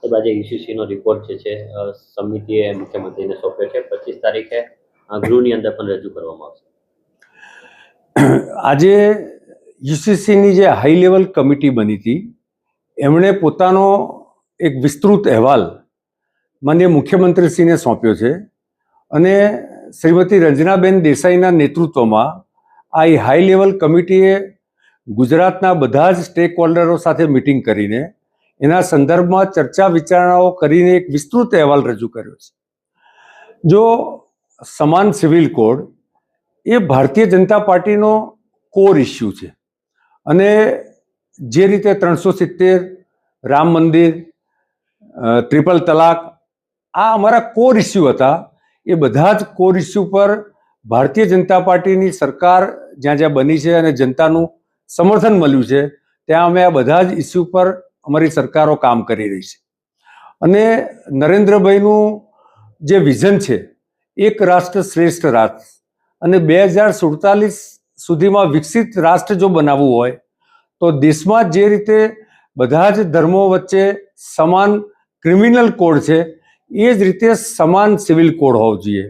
તો આજે યુસીસીનો રિપોર્ટ જે છે સમિતિએ મુખ્યમંત્રીને સોંપ્યો છે. 25 તારીખે ગૃહની અંદર પણ રજૂ કરવામાં આવશે. આજે યુસીસીની જે હાઈ લેવલ કમિટી બની હતી એમણે પોતાનો એક વિસ્તૃત અહેવાલ માનનીય મુખ્યમંત્રીશ્રીને સોંપ્યો છે અને શ્રીમતી રંજનાબેન દેસાઈના નેતૃત્વમાં આ હાઈ લેવલ કમિટીએ ગુજરાતના બધા જ સ્ટેક હોલ્ડરો સાથે મિટિંગ કરીને એના સંદર્ભમાં ચર્ચા વિચારણાઓ કરીને એક વિસ્તૃત અહેવાલ રજૂ કર્યો છે. જો સમાન સિવિલ કોડ એ ભારતીય જનતા પાર્ટીનો કોર ઇસ્યુ છે અને જે રીતે 370, રામ મંદિર, ટ્રિપલ તલાક આ અમારા કોર ઇસ્યુ હતા. એ બધા જ કોર ઇસ્યુ પર ભારતીય જનતા પાર્ટીની સરકાર જ્યાં જ્યાં બની છે અને જનતાનું સમર્થન મળ્યું છે ત્યાં અમે આ બધા જ ઇસ્યુ પર અમારી સરકારો કામ કરી રહી છે. અને નરેન્દ્રભાઈનું જે વિઝન છે એક રાષ્ટ્ર શ્રેષ્ઠ રાષ્ટ્ર અને 2047 સુધીમાં વિકસિત રાષ્ટ્ર જો બનાવવું હોય તો દેશમાં જે રીતે બધા જ ધર્મો વચ્ચે સમાન ક્રિમિનલ કોડ છે એ જ રીતે સમાન સિવિલ કોડ હોવો જોઈએ.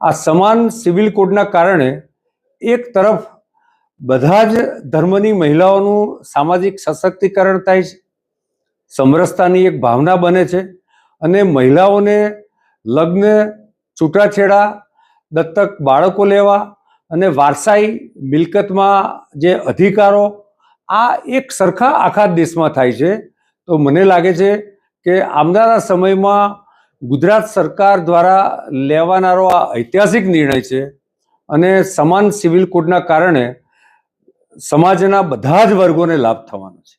આ સમાન સિવિલ કોડના કારણે એક તરફ બધા જ ધર્મની મહિલાઓનું સામાજિક સશક્તિકરણ થાય છે, સમરસતાની એક ભાવના બને છે અને મહિલાઓને લગ્ન, છૂટાછેડા, દત્તક બાળકો લેવા અને વારસાઈ મિલકતમાં જે અધિકારો આ એક સરખા આખા દેશમાં થાય છે. તો મને લાગે છે કે આવનારા સમયમાં ગુજરાત સરકાર દ્વારા લેવાનારો આ ઐતિહાસિક નિર્ણય છે અને સમાન સિવિલ કોડના કારણે સમાજના બધા જ વર્ગોને લાભ થવાનો છે.